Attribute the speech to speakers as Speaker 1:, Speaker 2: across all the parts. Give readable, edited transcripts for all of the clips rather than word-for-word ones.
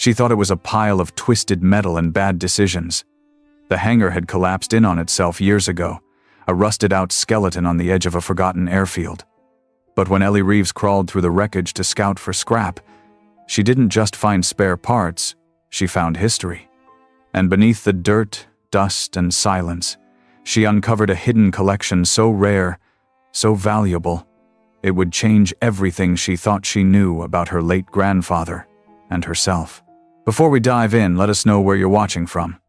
Speaker 1: She thought it was a pile of twisted metal and bad decisions. The hangar had collapsed in on itself years ago, a rusted-out skeleton on the edge of a forgotten airfield. But when Ellie Reeves crawled through the wreckage to scout for scrap, she didn't just find spare parts, she found history. And beneath the dirt, dust, and silence, she uncovered a hidden collection so rare, so valuable, it would change everything she thought she knew about her late grandfather and herself. Before we dive in, let us know where you're watching from.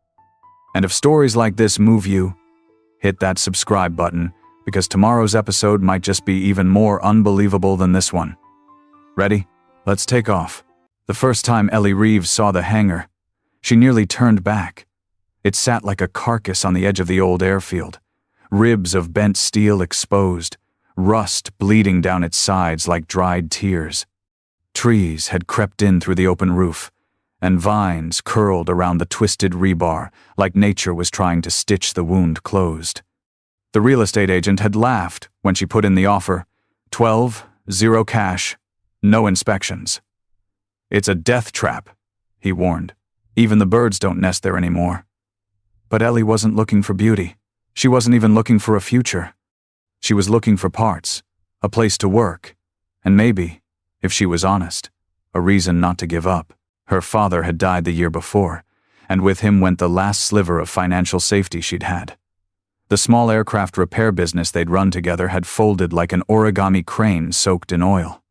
Speaker 1: And if stories like this move you, hit that subscribe button, because tomorrow's episode might just be even more unbelievable than this one. Ready? Let's take off. The first time Ellie Reeves saw the hangar, she nearly turned back. It sat like a carcass on the edge of the old airfield, ribs of bent steel exposed, rust bleeding down its sides like dried tears. Trees had crept in through the open roof, and vines curled around the twisted rebar like nature was trying to stitch the wound closed. The real estate agent had laughed when she put in the offer, 12, 0 cash, no inspections. It's a death trap, he warned. Even the birds don't nest there anymore. But Ellie wasn't looking for beauty. She wasn't even looking for a future. She was looking for parts, a place to work, and maybe, if she was honest, a reason not to give up. Her father had died the year before, and with him went the last sliver of financial safety she'd had. The small aircraft repair business they'd run together had folded like an origami crane soaked in oil.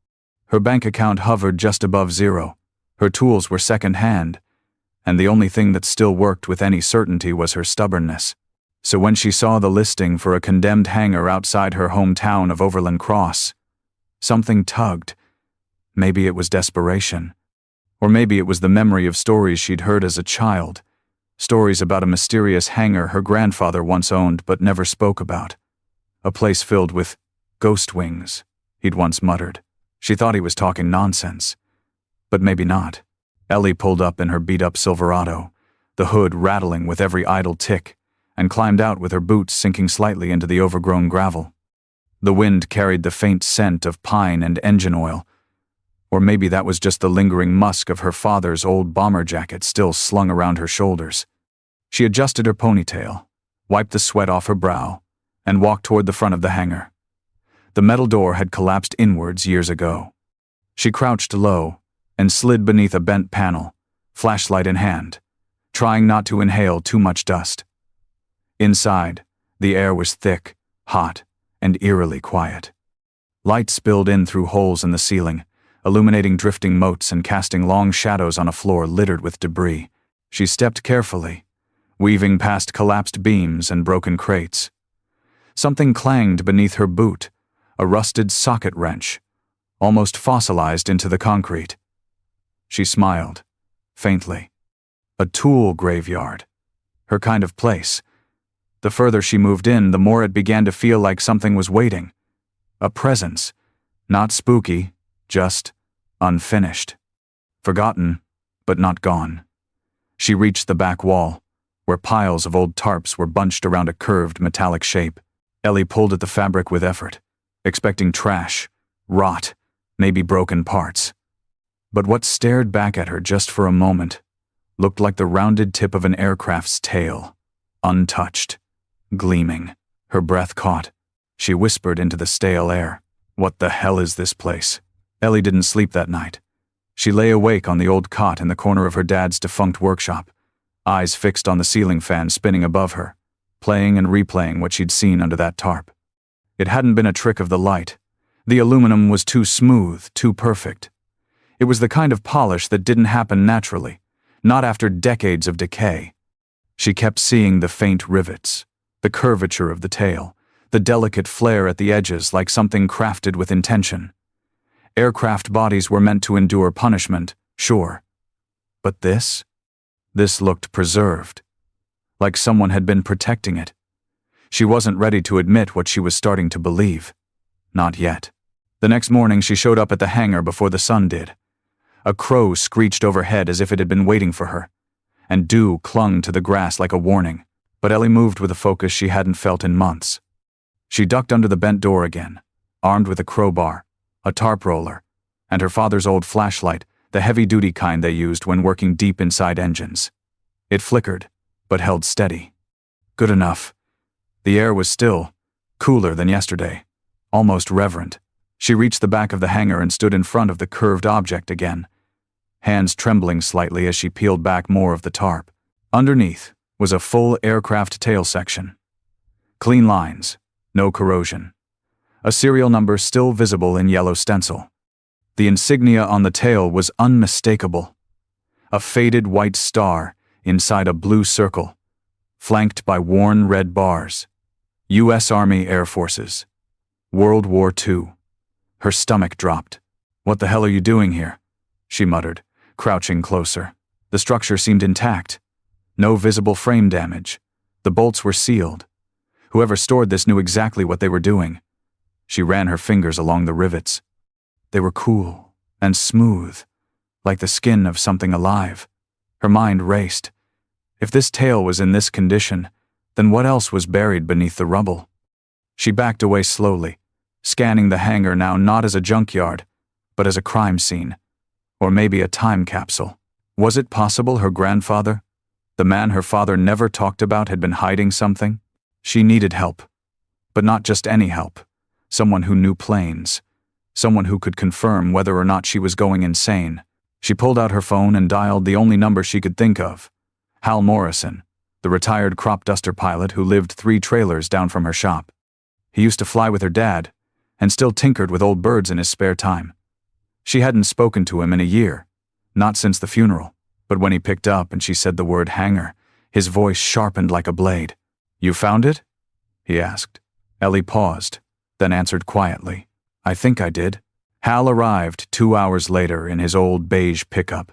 Speaker 1: Her bank account hovered just above zero. Her tools were second-hand, and the only thing that still worked with any certainty was her stubbornness. So when she saw the listing for a condemned hangar outside her hometown of Overland Cross, something tugged. Maybe it was desperation. Or maybe it was the memory of stories she'd heard as a child, stories about a mysterious hangar her grandfather once owned but never spoke about. A place filled with ghost wings, he'd once muttered. She thought he was talking nonsense. But maybe not. Ellie pulled up in her beat-up Silverado, the hood rattling with every idle tick, and climbed out with her boots sinking slightly into the overgrown gravel. The wind carried the faint scent of pine and engine oil, or maybe that was just the lingering musk of her father's old bomber jacket still slung around her shoulders. She adjusted her ponytail, wiped the sweat off her brow, and walked toward the front of the hangar. The metal door had collapsed inwards years ago. She crouched low and slid beneath a bent panel, flashlight in hand, trying not to inhale too much dust. Inside, the air was thick, hot, and eerily quiet. Light spilled in through holes in the ceiling, illuminating drifting motes and casting long shadows on a floor littered with debris. She stepped carefully, weaving past collapsed beams and broken crates. Something clanged beneath her boot, a rusted socket wrench, almost fossilized into the concrete. She smiled, faintly. A tool graveyard. Her kind of place. The further she moved in, the more it began to feel like something was waiting. A presence. Not spooky, just unfinished. Forgotten, but not gone. She reached the back wall, where piles of old tarps were bunched around a curved metallic shape. Ellie pulled at the fabric with effort, expecting trash, rot, maybe broken parts. But what stared back at her just for a moment looked like the rounded tip of an aircraft's tail, untouched, gleaming. Her breath caught. She whispered into the stale air, "What the hell is this place?" Ellie didn't sleep that night. She lay awake on the old cot in the corner of her dad's defunct workshop, eyes fixed on the ceiling fan spinning above her, playing and replaying what she'd seen under that tarp. It hadn't been a trick of the light. The aluminum was too smooth, too perfect. It was the kind of polish that didn't happen naturally, not after decades of decay. She kept seeing the faint rivets, the curvature of the tail, the delicate flare at the edges like something crafted with intention. Aircraft bodies were meant to endure punishment, sure. But this looked preserved, like someone had been protecting it. She wasn't ready to admit what she was starting to believe. Not yet. The next morning she showed up at the hangar before the sun did. A crow screeched overhead as if it had been waiting for her, and dew clung to the grass like a warning, but Ellie moved with a focus she hadn't felt in months. She ducked under the bent door again, armed with a crowbar, a tarp roller, and her father's old flashlight the heavy-duty kind they used when working deep inside engines. It flickered, but held steady. Good enough. The air was still, cooler than yesterday, almost reverent. She reached the back of the hangar and stood in front of the curved object again, hands trembling slightly as she peeled back more of the tarp. Underneath was a full aircraft tail section. Clean lines, no corrosion. A serial number still visible in yellow stencil. The insignia on the tail was unmistakable. A faded white star inside a blue circle, flanked by worn red bars. U.S. Army Air Forces. World War II. Her stomach dropped. "What the hell are you doing here?" she muttered, crouching closer. The structure seemed intact. No visible frame damage. The bolts were sealed. Whoever stored this knew exactly what they were doing. She ran her fingers along the rivets. They were cool and smooth, like the skin of something alive. Her mind raced. If this tail was in this condition, then what else was buried beneath the rubble? She backed away slowly, scanning the hangar now not as a junkyard, but as a crime scene. Or maybe a time capsule. Was it possible her grandfather, the man her father never talked about, had been hiding something? She needed help. But not just any help. Someone who knew planes. Someone who could confirm whether or not she was going insane. She pulled out her phone and dialed the only number she could think of. Hal Morrison, the retired crop duster pilot who lived 3 trailers down from her shop. He used to fly with her dad, and still tinkered with old birds in his spare time. She hadn't spoken to him in a year, not since the funeral, but when he picked up and she said the word hangar, his voice sharpened like a blade. "You found it?" he asked. Ellie paused, then answered quietly, "I think I did." Hal arrived 2 hours later in his old beige pickup,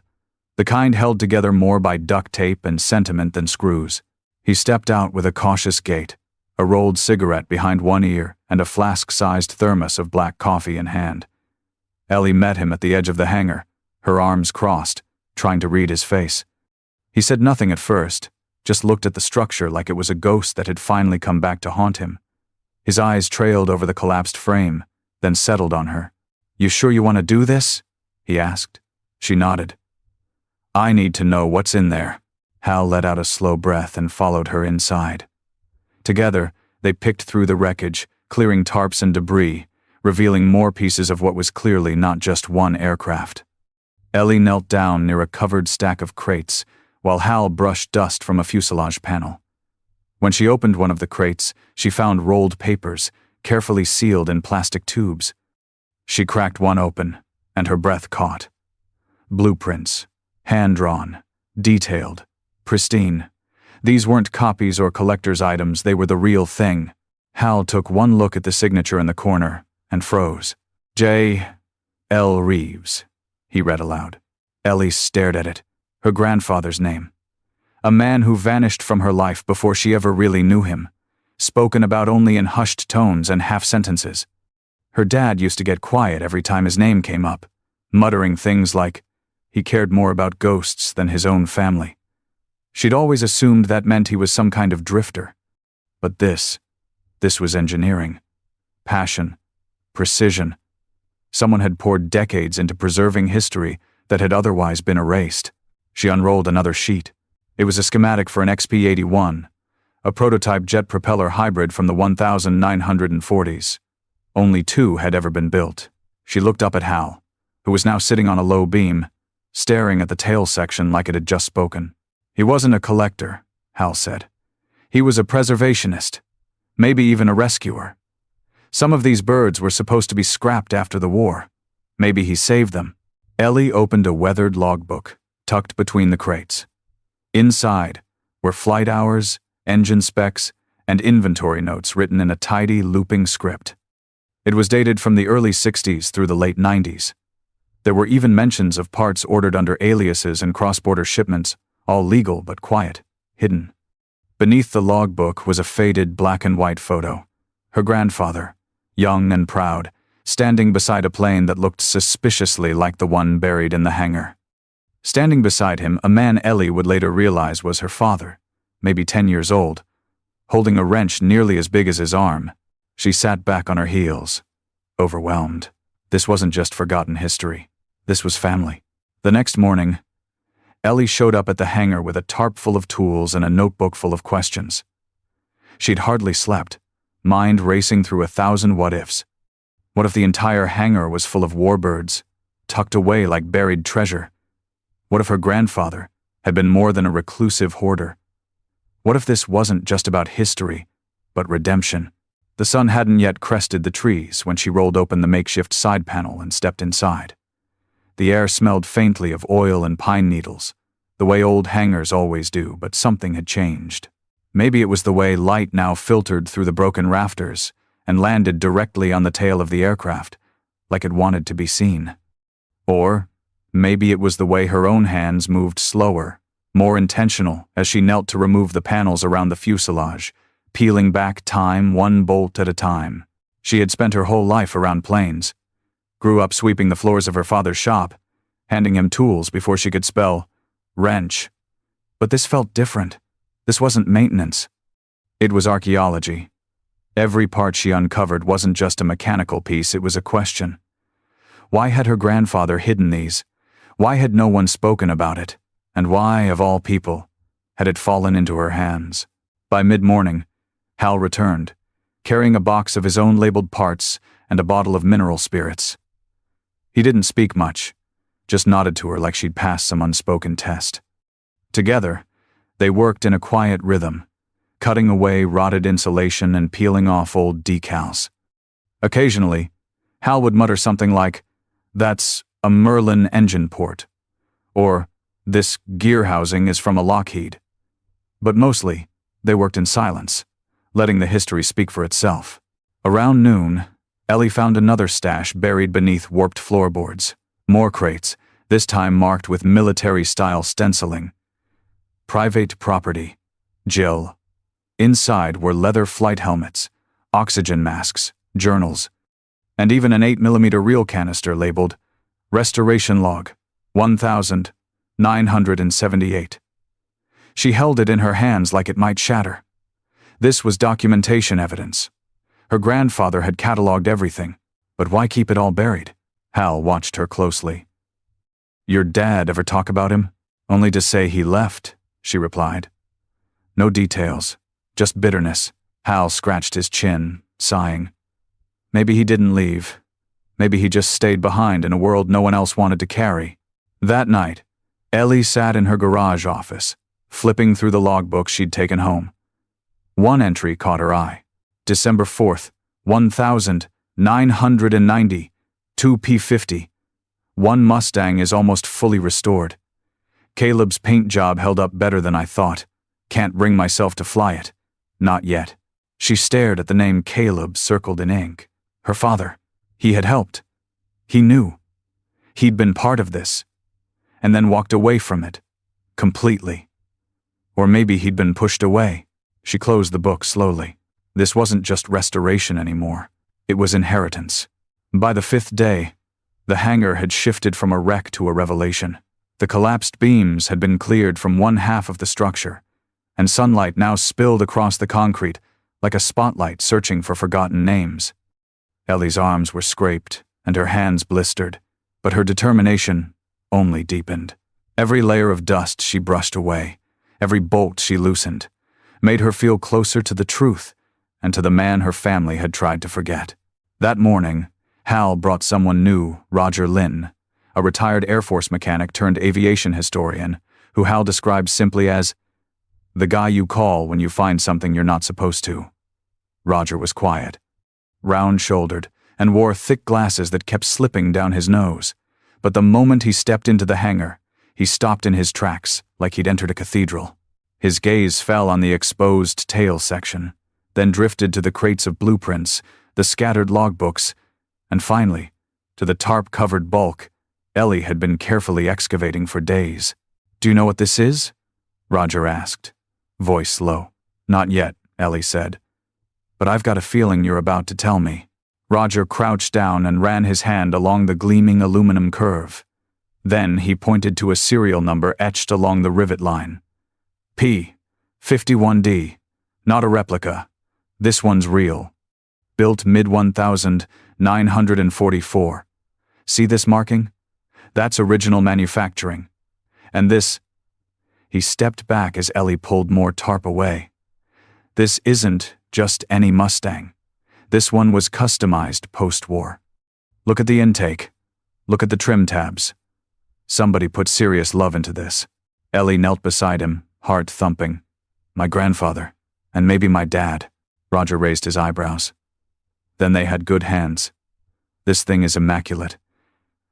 Speaker 1: the kind held together more by duct tape and sentiment than screws. He stepped out with a cautious gait, a rolled cigarette behind one ear and a flask-sized thermos of black coffee in hand. Ellie met him at the edge of the hangar, her arms crossed, trying to read his face. He said nothing at first, just looked at the structure like it was a ghost that had finally come back to haunt him. His eyes trailed over the collapsed frame, then settled on her. "You sure you want to do this?" he asked. She nodded. "I need to know what's in there." Hal let out a slow breath and followed her inside. Together, they picked through the wreckage, clearing tarps and debris, revealing more pieces of what was clearly not just one aircraft. Ellie knelt down near a covered stack of crates, while Hal brushed dust from a fuselage panel. When she opened one of the crates, she found rolled papers, carefully sealed in plastic tubes. She cracked one open, and her breath caught. Blueprints, hand-drawn, detailed, pristine. These weren't copies or collector's items, they were the real thing. Hal took one look at the signature in the corner and froze. J. L. Reeves, he read aloud. Ellie stared at it, her grandfather's name. A man who vanished from her life before she ever really knew him, spoken about only in hushed tones and half-sentences. Her dad used to get quiet every time his name came up, muttering things like, he cared more about ghosts than his own family. She'd always assumed that meant he was some kind of drifter. But this was engineering. Passion. Precision. Someone had poured decades into preserving history that had otherwise been erased. She unrolled another sheet. It was a schematic for an P-51, a prototype jet propeller hybrid from the 1940s. Only 2 had ever been built. She looked up at Hal, who was now sitting on a low beam, staring at the tail section like it had just spoken. He wasn't a collector, Hal said. He was a preservationist, maybe even a rescuer. Some of these birds were supposed to be scrapped after the war. Maybe he saved them. Ellie opened a weathered logbook, tucked between the crates. Inside were flight hours, engine specs, and inventory notes written in a tidy, looping script. It was dated from the early 60s through the late 90s. There were even mentions of parts ordered under aliases and cross-border shipments, all legal but quiet, hidden. Beneath the logbook was a faded black and white photo. Her grandfather, young and proud, standing beside a plane that looked suspiciously like the one buried in the hangar. Standing beside him, a man Ellie would later realize was her father, maybe 10 years old, holding a wrench nearly as big as his arm. She sat back on her heels, overwhelmed. This wasn't just forgotten history. This was family. The next morning, Ellie showed up at the hangar with a tarp full of tools and a notebook full of questions. She'd hardly slept, mind racing through 1,000 what-ifs. What if the entire hangar was full of warbirds, tucked away like buried treasure? What if her grandfather had been more than a reclusive hoarder? What if this wasn't just about history, but redemption? The sun hadn't yet crested the trees when she rolled open the makeshift side panel and stepped inside. The air smelled faintly of oil and pine needles, the way old hangars always do, but something had changed. Maybe it was the way light now filtered through the broken rafters and landed directly on the tail of the aircraft, like it wanted to be seen. Or maybe it was the way her own hands moved slower, more intentional, as she knelt to remove the panels around the fuselage, peeling back time one bolt at a time. She had spent her whole life around planes, grew up sweeping the floors of her father's shop, handing him tools before she could spell wrench. But this felt different. This wasn't maintenance. It was archaeology. Every part she uncovered wasn't just a mechanical piece, it was a question. Why had her grandfather hidden these? Why had no one spoken about it? And why, of all people, had it fallen into her hands? By mid-morning, Hal returned, carrying a box of his own labeled parts and a bottle of mineral spirits. He didn't speak much, just nodded to her like she'd passed some unspoken test. Together, they worked in a quiet rhythm, cutting away rotted insulation and peeling off old decals. Occasionally, Hal would mutter something like, "That's a Merlin engine port," or "This gear housing is from a Lockheed." But mostly, they worked in silence, letting the history speak for itself. Around noon, Ellie found another stash buried beneath warped floorboards. More crates, this time marked with military-style stenciling. Private property. Jill. Inside were leather flight helmets, oxygen masks, journals, and even an 8mm reel canister labeled Restoration Log 1978. She held it in her hands like it might shatter. This was documentation evidence. Her grandfather had cataloged everything, but why keep it all buried? Hal watched her closely. "Your dad ever talk about him?" "Only to say he left," she replied. No details, just bitterness. Hal scratched his chin, sighing. Maybe he didn't leave. Maybe he just stayed behind in a world no one else wanted to carry. That night, Ellie sat in her garage office, flipping through the logbook she'd taken home. One entry caught her eye. December 4th, 1990, 2 P-50. One Mustang is almost fully restored. Caleb's paint job held up better than I thought. Can't bring myself to fly it. Not yet. She stared at the name Caleb circled in ink. Her father. He had helped. He knew. He'd been part of this. And then walked away from it. Completely. Or maybe he'd been pushed away. She closed the book slowly. This wasn't just restoration anymore. It was inheritance. By the 5th day, the hangar had shifted from a wreck to a revelation. The collapsed beams had been cleared from one half of the structure, and sunlight now spilled across the concrete like a spotlight searching for forgotten names. Ellie's arms were scraped and her hands blistered, but her determination only deepened. Every layer of dust she brushed away, every bolt she loosened, made her feel closer to the truth and to the man her family had tried to forget. That morning, Hal brought someone new, Roger Lynn, a retired Air Force mechanic turned aviation historian, who Hal described simply as the guy you call when you find something you're not supposed to. Roger was quiet, round-shouldered, and wore thick glasses that kept slipping down his nose. But the moment he stepped into the hangar, he stopped in his tracks like he'd entered a cathedral. His gaze fell on the exposed tail section, then drifted to the crates of blueprints, the scattered logbooks, and finally, to the tarp-covered bulk Ellie had been carefully excavating for days. "Do you know what this is?" Roger asked, voice low. "Not yet," Ellie said. "But I've got a feeling you're about to tell me." Roger crouched down and ran his hand along the gleaming aluminum curve. Then he pointed to a serial number etched along the rivet line. P-51D. Not a replica. This one's real. Built mid-1944. See this marking? That's original manufacturing. And this... He stepped back as Ellie pulled more tarp away. This isn't just any Mustang. This one was customized post-war. Look at the intake. Look at the trim tabs. Somebody put serious love into this. Ellie knelt beside him, heart thumping. My grandfather, and maybe my dad. Roger raised his eyebrows. Then they had good hands. This thing is immaculate.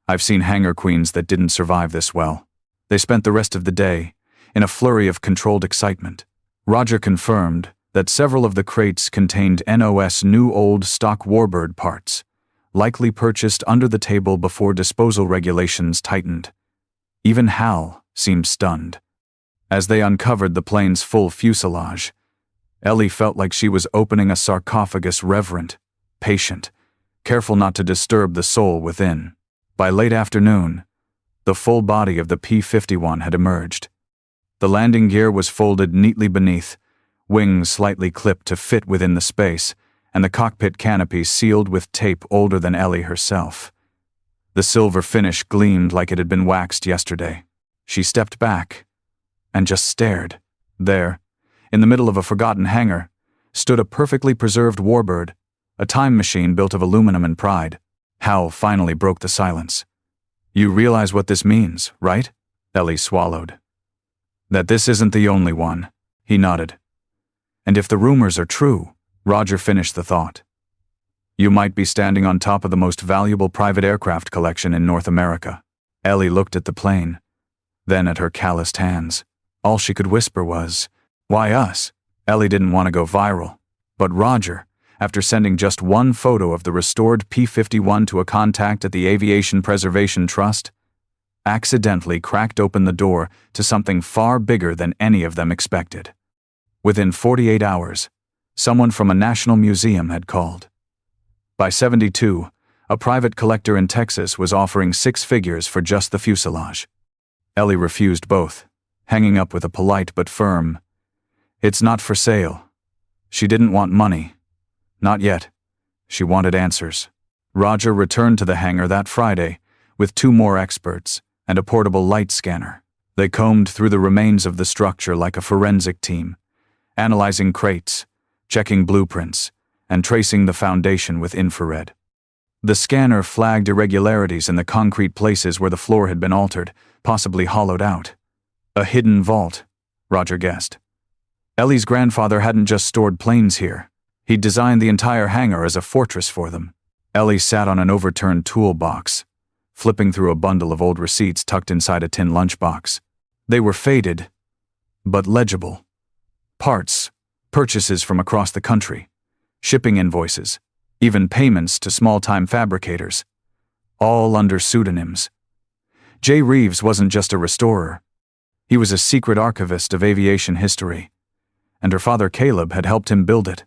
Speaker 1: I've seen hangar queens that didn't survive this well. They spent the rest of the day in a flurry of controlled excitement. Roger confirmed that several of the crates contained NOS new old stock warbird parts, likely purchased under the table before disposal regulations tightened. Even Hal seemed stunned. As they uncovered the plane's full fuselage, Ellie felt like she was opening a sarcophagus, reverent, patient, careful not to disturb the soul within. By late afternoon, the full body of the P-51 had emerged. The landing gear was folded neatly beneath, wings slightly clipped to fit within the space, and the cockpit canopy sealed with tape older than Ellie herself. The silver finish gleamed like it had been waxed yesterday. She stepped back and just stared. There, in the middle of a forgotten hangar, stood a perfectly preserved warbird, a time machine built of aluminum and pride. Hal finally broke the silence. You realize what this means, right? Ellie swallowed. That this isn't the only one. He nodded. And if the rumors are true, Roger finished the thought. You might be standing on top of the most valuable private aircraft collection in North America. Ellie looked at the plane, then at her calloused hands. All she could whisper was, why us? Ellie didn't want to go viral. But Roger, after sending just one photo of the restored P-51 to a contact at the Aviation Preservation Trust, accidentally cracked open the door to something far bigger than any of them expected. Within 48 hours, someone from a national museum had called. By 72, a private collector in Texas was offering 6 figures for just the fuselage. Ellie refused both, hanging up with a polite but firm, "It's not for sale." She didn't want money. Not yet. She wanted answers. Roger returned to the hangar that Friday with 2 more experts and a portable light scanner. They combed through the remains of the structure like a forensic team, analyzing crates, checking blueprints, and tracing the foundation with infrared. The scanner flagged irregularities in the concrete places where the floor had been altered, possibly hollowed out. A hidden vault, Roger guessed. Ellie's grandfather hadn't just stored planes here. He'd designed the entire hangar as a fortress for them. Ellie sat on an overturned toolbox, flipping through a bundle of old receipts tucked inside a tin lunchbox. They were faded, but legible. Parts, purchases from across the country, shipping invoices, even payments to small-time fabricators, all under pseudonyms. J. Reeves wasn't just a restorer. He was a secret archivist of aviation history, and her father Caleb had helped him build it.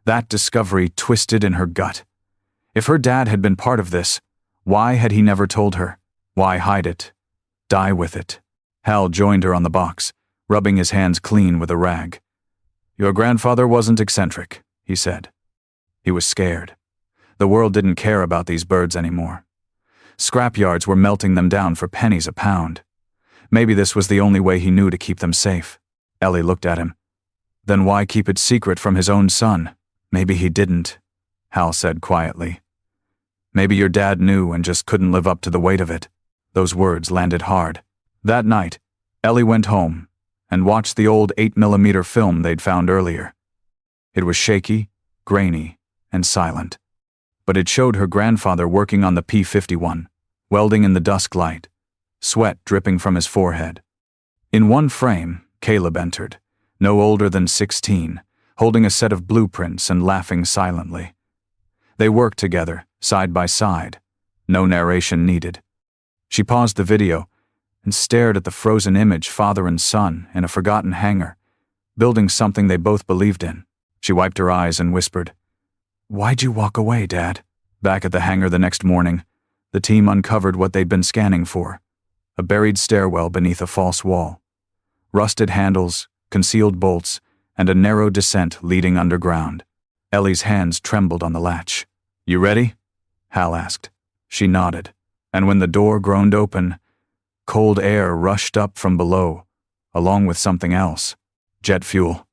Speaker 1: That discovery twisted in her gut. If her dad had been part of this, why had he never told her? Why hide it? Die with it? Hal joined her on the box, rubbing his hands clean with a rag. Your grandfather wasn't eccentric, he said. He was scared. The world didn't care about these birds anymore. Scrapyards were melting them down for pennies a pound. Maybe this was the only way he knew to keep them safe. Ellie looked at him. Then why keep it secret from his own son? Maybe he didn't, Hal said quietly. Maybe your dad knew and just couldn't live up to the weight of it. Those words landed hard. That night, Ellie went home and watched the old 8mm film they'd found earlier. It was shaky, grainy, and silent. But it showed her grandfather working on the P-51, welding in the dusk light, sweat dripping from his forehead. In one frame, Caleb entered, no older than 16, holding a set of blueprints and laughing silently. They worked together, side by side, no narration needed. She paused the video and stared at the frozen image father and son in a forgotten hangar, building something they both believed in. She wiped her eyes and whispered, "Why'd you walk away, Dad?" Back at the hangar the next morning, the team uncovered what they'd been scanning for, a buried stairwell beneath a false wall. Rusted handles, concealed bolts, and a narrow descent leading underground. Ellie's hands trembled on the latch. You ready? Hal asked. She nodded, And when the door groaned open, cold air rushed up from below, along with something else. Jet fuel,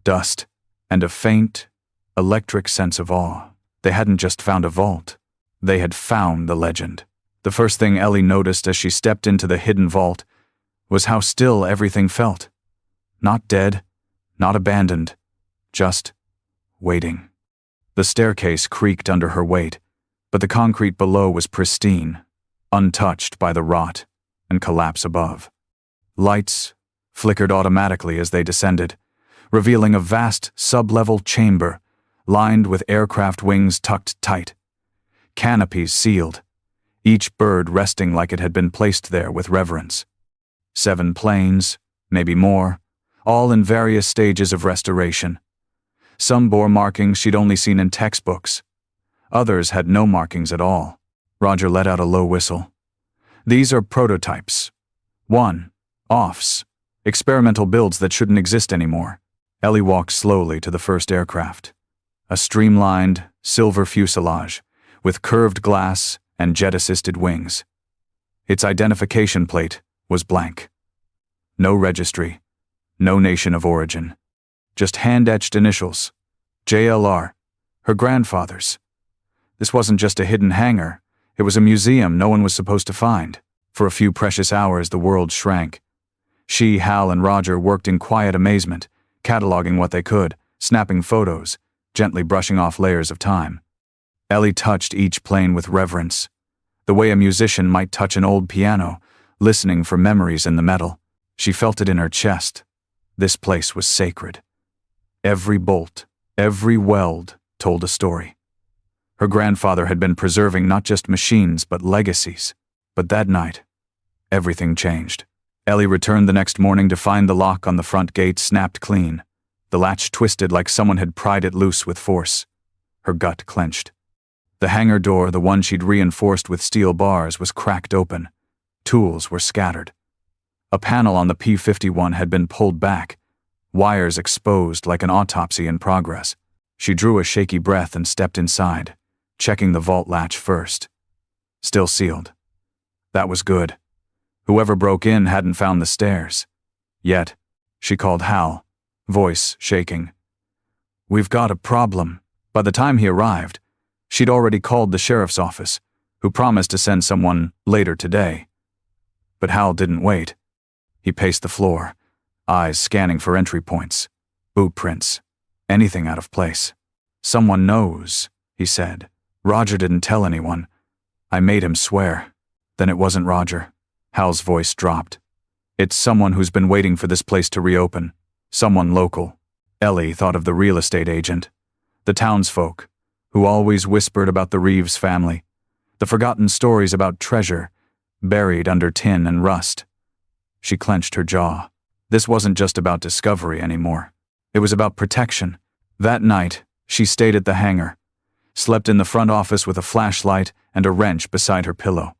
Speaker 1: dust, and a faint, electric sense of awe. They hadn't just found a vault. They had found the legend. The first thing Ellie noticed as she stepped into the hidden vault was how still everything felt. Not dead, not abandoned, just waiting. The staircase creaked under her weight, but the concrete below was pristine, untouched by the rot and collapse above. Lights flickered automatically as they descended, revealing a vast sub-level chamber lined with aircraft wings tucked tight. Canopies sealed, each bird resting like it had been placed there with reverence. 7 planes, maybe more, all in various stages of restoration. Some bore markings she'd only seen in textbooks. Others had no markings at all. Roger let out a low whistle. These are prototypes. One-offs. Experimental builds that shouldn't exist anymore. Ellie walked slowly to the first aircraft. A streamlined, silver fuselage, with curved glass and jet-assisted wings. Its identification plate was blank. No registry, no nation of origin. Just hand-etched initials. JLR, her grandfather's. This wasn't just a hidden hangar. It was a museum no one was supposed to find. For a few precious hours, the world shrank. She, Hal, and Roger worked in quiet amazement, cataloging what they could, snapping photos, gently brushing off layers of time. Ellie touched each plane with reverence, the way a musician might touch an old piano, listening for memories in the metal. She felt it in her chest. This place was sacred. Every bolt, every weld told a story. Her grandfather had been preserving not just machines, but legacies. But that night, everything changed. Ellie returned the next morning to find the lock on the front gate snapped clean. The latch twisted like someone had pried it loose with force. Her gut clenched. The hangar door, the one she'd reinforced with steel bars, was cracked open. Tools were scattered. A panel on the P-51 had been pulled back, wires exposed like an autopsy in progress. She drew a shaky breath and stepped inside, checking the vault latch first. Still sealed. That was good. Whoever broke in hadn't found the stairs. Yet, she called Hal, voice shaking. "We've got a problem." By the time he arrived, she'd already called the sheriff's office, who promised to send someone later today. But Hal didn't wait. He paced the floor, eyes scanning for entry points, boot prints, anything out of place. "Someone knows," he said. "Roger didn't tell anyone. I made him swear." Then it wasn't Roger. Hal's voice dropped. "It's someone who's been waiting for this place to reopen. Someone local." Ellie thought of the real estate agent, the townsfolk, who always whispered about the Reeves family, the forgotten stories about treasure buried under tin and rust. She clenched her jaw. This wasn't just about discovery anymore. It was about protection. That night, she stayed at the hangar, slept in the front office with a flashlight and a wrench beside her pillow.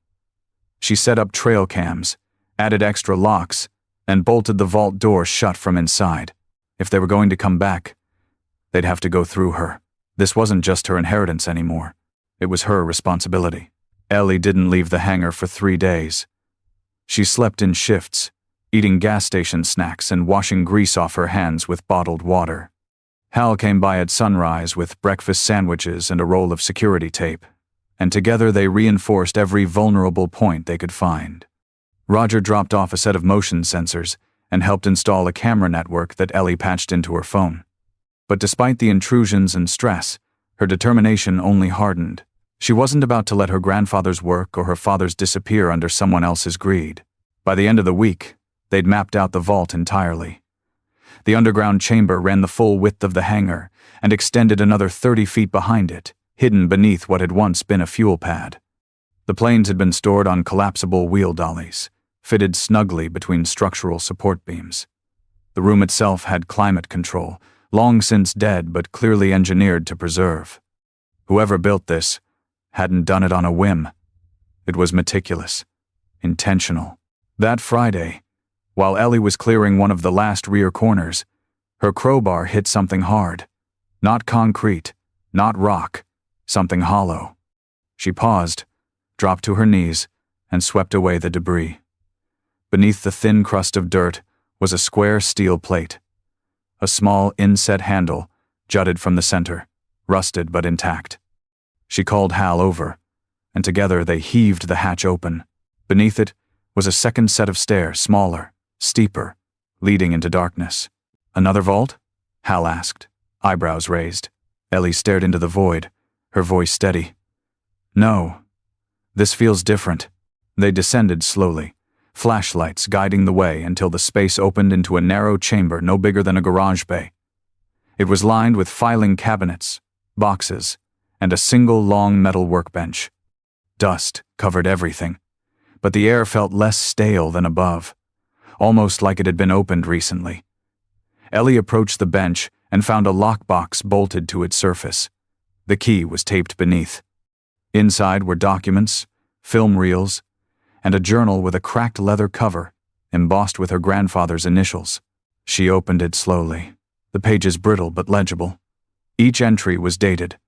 Speaker 1: She set up trail cams, added extra locks, and bolted the vault door shut from inside. If they were going to come back, they'd have to go through her. This wasn't just her inheritance anymore. It was her responsibility. Ellie didn't leave the hangar for 3 days. She slept in shifts, eating gas station snacks and washing grease off her hands with bottled water. Hal came by at sunrise with breakfast sandwiches and a roll of security tape, and together they reinforced every vulnerable point they could find. Roger dropped off a set of motion sensors and helped install a camera network that Ellie patched into her phone. But despite the intrusions and stress, her determination only hardened. She wasn't about to let her grandfather's work or her father's disappear under someone else's greed. By the end of the week, they'd mapped out the vault entirely. The underground chamber ran the full width of the hangar and extended another 30 feet behind it, hidden beneath what had once been a fuel pad. The planes had been stored on collapsible wheel dollies, fitted snugly between structural support beams. The room itself had climate control, long since dead but clearly engineered to preserve. Whoever built this hadn't done it on a whim. It was meticulous, intentional. That Friday, while Ellie was clearing one of the last rear corners, her crowbar hit something hard. Not concrete, not rock, something hollow. She paused, dropped to her knees, and swept away the debris. Beneath the thin crust of dirt was a square steel plate. A small inset handle jutted from the center, rusted but intact. She called Hal over, and together they heaved the hatch open. Beneath it was a second set of stairs, smaller, steeper, leading into darkness. "Another vault?" Hal asked, eyebrows raised. Ellie stared into the void, her voice steady. "No. This feels different." They descended slowly, flashlights guiding the way until the space opened into a narrow chamber no bigger than a garage bay. It was lined with filing cabinets, boxes, and a single long metal workbench. Dust covered everything, but the air felt less stale than above, almost like it had been opened recently. Ellie approached the bench and found a lockbox bolted to its surface. The key was taped beneath. Inside were documents, film reels, and a journal with a cracked leather cover, embossed with her grandfather's initials. She opened it slowly, the pages brittle but legible. Each entry was dated,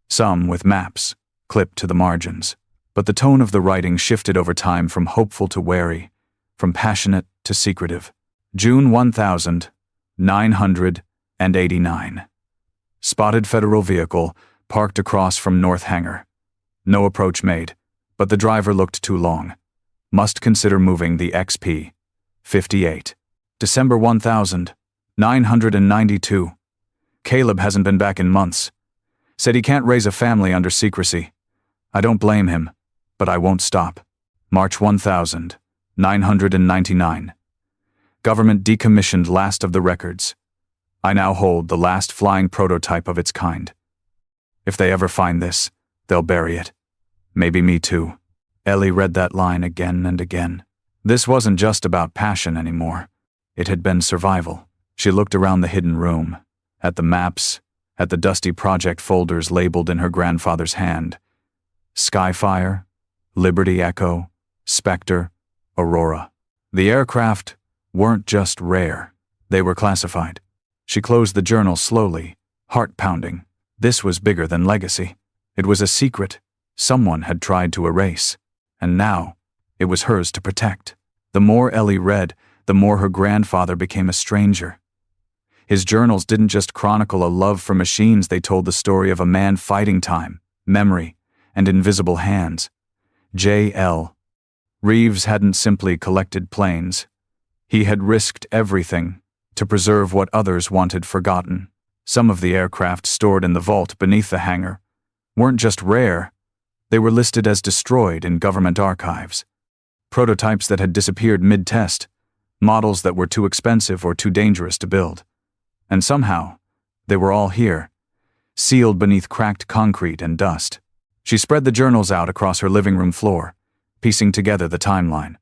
Speaker 1: some with maps clipped to the margins. But the tone of the writing shifted over time from hopeful to wary, from passionate to secretive. June 1989. Spotted federal vehicle parked across from North Hangar. No approach made, but the driver looked too long. Must consider moving the XP. 58. December 1992. Caleb hasn't been back in months. Said he can't raise a family under secrecy. I don't blame him, but I won't stop. March 1999. Government decommissioned last of the records. I now hold the last flying prototype of its kind. If they ever find this, they'll bury it. Maybe me too. Ellie read that line again and again. This wasn't just about passion anymore. It had been survival. She looked around the hidden room, at the maps, at the dusty project folders labeled in her grandfather's hand. Skyfire, Liberty Echo, Spectre, Aurora. The aircraft weren't just rare. They were classified. She closed the journal slowly, heart pounding. This was bigger than legacy. It was a secret someone had tried to erase, and now it was hers to protect. The more Ellie read, the more her grandfather became a stranger. His journals didn't just chronicle a love for machines, they told the story of a man fighting time, memory, and invisible hands. J.L. Reeves hadn't simply collected planes. He had risked everything to preserve what others wanted forgotten. Some of the aircraft stored in the vault beneath the hangar weren't just rare, they were listed as destroyed in government archives. Prototypes that had disappeared mid-test, models that were too expensive or too dangerous to build. And somehow, they were all here, sealed beneath cracked concrete and dust. She spread the journals out across her living room floor, piecing together the timeline.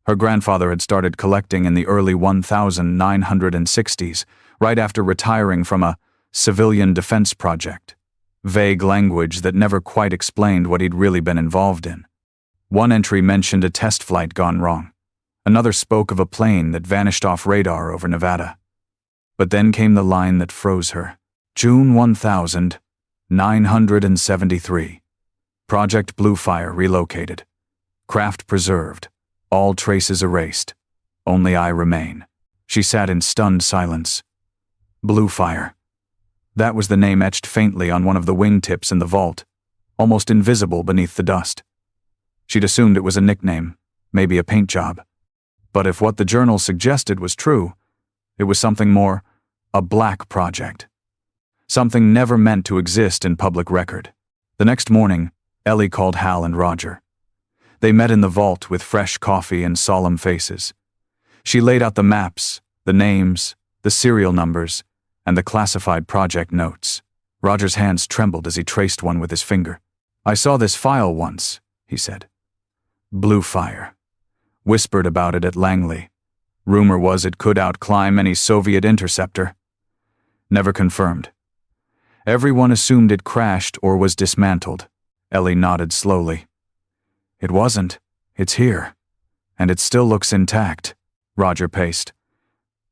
Speaker 1: Her grandfather had started collecting in the early 1960s, right after retiring from a civilian defense project. Vague language that never quite explained what he'd really been involved in. One entry mentioned a test flight gone wrong. Another spoke of a plane that vanished off radar over Nevada. But then came the line that froze her. June 1973. Project Bluefire relocated. Craft preserved. All traces erased. Only I remain. She sat in stunned silence. Bluefire. That was the name etched faintly on one of the wingtips in the vault, almost invisible beneath the dust. She'd assumed it was a nickname, maybe a paint job. But if what the journal suggested was true, it was something more, a black project. Something never meant to exist in public record. The next morning, Ellie called Hal and Roger. They met in the vault with fresh coffee and solemn faces. She laid out the maps, the names, the serial numbers, and the classified project notes. Roger's hands trembled as he traced one with his finger. I saw this file once, he said. Bluefire. Whispered about it at Langley. Rumor was it could outclimb any Soviet interceptor. Never confirmed. Everyone assumed it crashed or was dismantled. Ellie nodded slowly. It wasn't. It's here. And it still looks intact. Roger paced.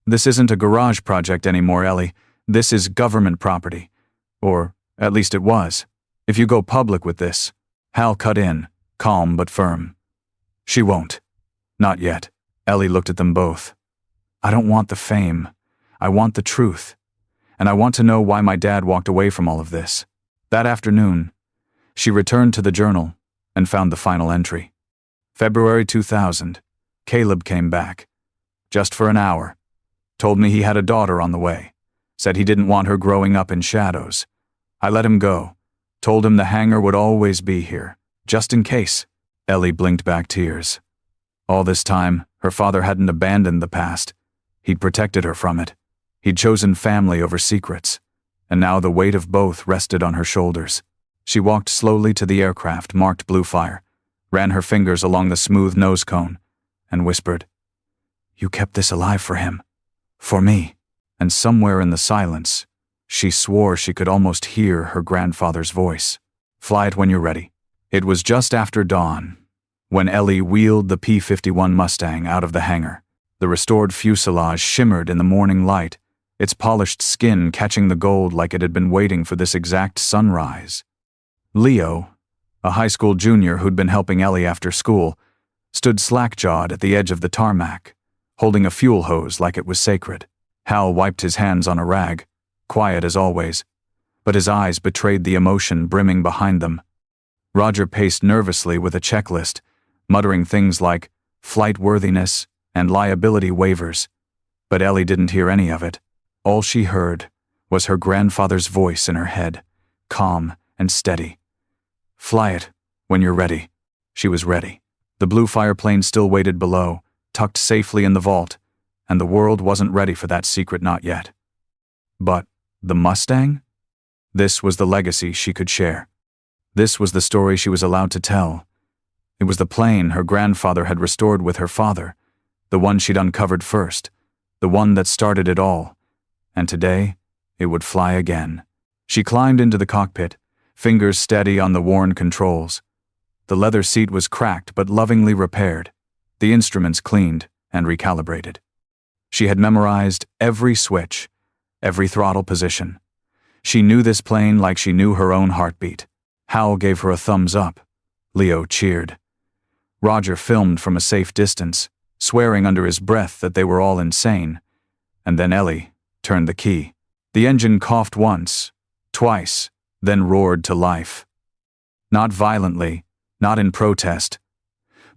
Speaker 1: This isn't a garage project anymore, Ellie. This is government property. Or, at least it was. If you go public with this. Hal cut in, calm but firm. She won't. Not yet. Ellie looked at them both. I don't want the fame. I want the truth. And I want to know why my dad walked away from all of this. That afternoon, she returned to the journal and found the final entry. February 2000. Caleb came back. Just for an hour. Told me he had a daughter on the way. Said he didn't want her growing up in shadows. I let him go. Told him the hangar would always be here. Just in case. Ellie blinked back tears. All this time, her father hadn't abandoned the past. He'd protected her from it. He'd chosen family over secrets. And now the weight of both rested on her shoulders. She walked slowly to the aircraft marked Blue Fire, ran her fingers along the smooth nose cone, and whispered, "You kept this alive for him. For me." And somewhere in the silence, she swore she could almost hear her grandfather's voice. "Fly it when you're ready." It was just after dawn, when Ellie wheeled the P-51 Mustang out of the hangar. The restored fuselage shimmered in the morning light, its polished skin catching the gold like it had been waiting for this exact sunrise. Leo, a high school junior who'd been helping Ellie after school, stood slack-jawed at the edge of the tarmac, holding a fuel hose like it was sacred. Hal wiped his hands on a rag, quiet as always, but his eyes betrayed the emotion brimming behind them. Roger paced nervously with a checklist, muttering things like flight worthiness and liability waivers, but Ellie didn't hear any of it. All she heard was her grandfather's voice in her head, calm and steady. "Fly it when you're ready." She was ready. The Blue Fire plane still waited below, tucked safely in the vault, and the world wasn't ready for that secret not yet. But the Mustang? This was the legacy she could share. This was the story she was allowed to tell. It was the plane her grandfather had restored with her father, the one she'd uncovered first, the one that started it all, and today it would fly again. She climbed into the cockpit, fingers steady on the worn controls. The leather seat was cracked but lovingly repaired, the instruments cleaned and recalibrated. She had memorized every switch, every throttle position. She knew this plane like she knew her own heartbeat. Hal gave her a thumbs up. Leo cheered. Roger filmed from a safe distance, swearing under his breath that they were all insane. And then Ellie turned the key. The engine coughed once, twice, then roared to life. Not violently, not in protest,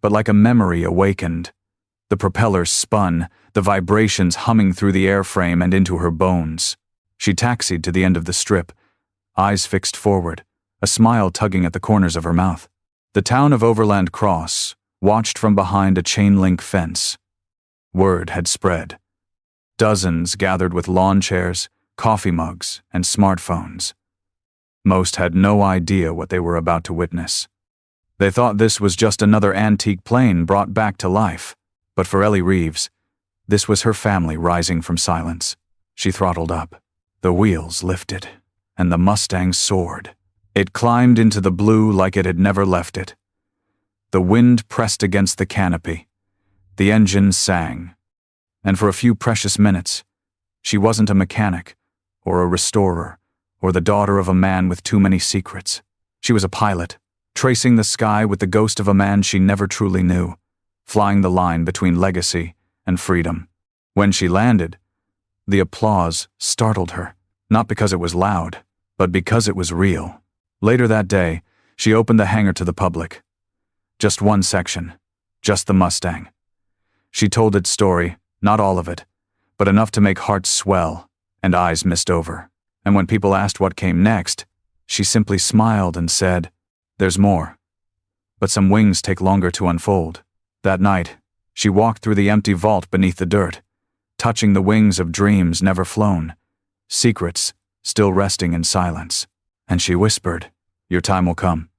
Speaker 1: but like a memory awakened. The propellers spun, the vibrations humming through the airframe and into her bones. She taxied to the end of the strip, eyes fixed forward, a smile tugging at the corners of her mouth. The town of Overland Cross watched from behind a chain-link fence. Word had spread. Dozens gathered with lawn chairs, coffee mugs, and smartphones. Most had no idea what they were about to witness. They thought this was just another antique plane brought back to life. But for Ellie Reeves, this was her family rising from silence. She throttled up. The wheels lifted, and the Mustang soared. It climbed into the blue like it had never left it. The wind pressed against the canopy. The engine sang. And for a few precious minutes, she wasn't a mechanic, or a restorer, or the daughter of a man with too many secrets. She was a pilot, tracing the sky with the ghost of a man she never truly knew, flying the line between legacy and freedom. When she landed, the applause startled her, not because it was loud, but because it was real. Later that day, she opened the hangar to the public. Just one section, just the Mustang. She told its story, not all of it, but enough to make hearts swell and eyes mist over. And when people asked what came next, she simply smiled and said, "There's more. But some wings take longer to unfold." That night, she walked through the empty vault beneath the dirt, touching the wings of dreams never flown, secrets still resting in silence. And she whispered, "Your time will come."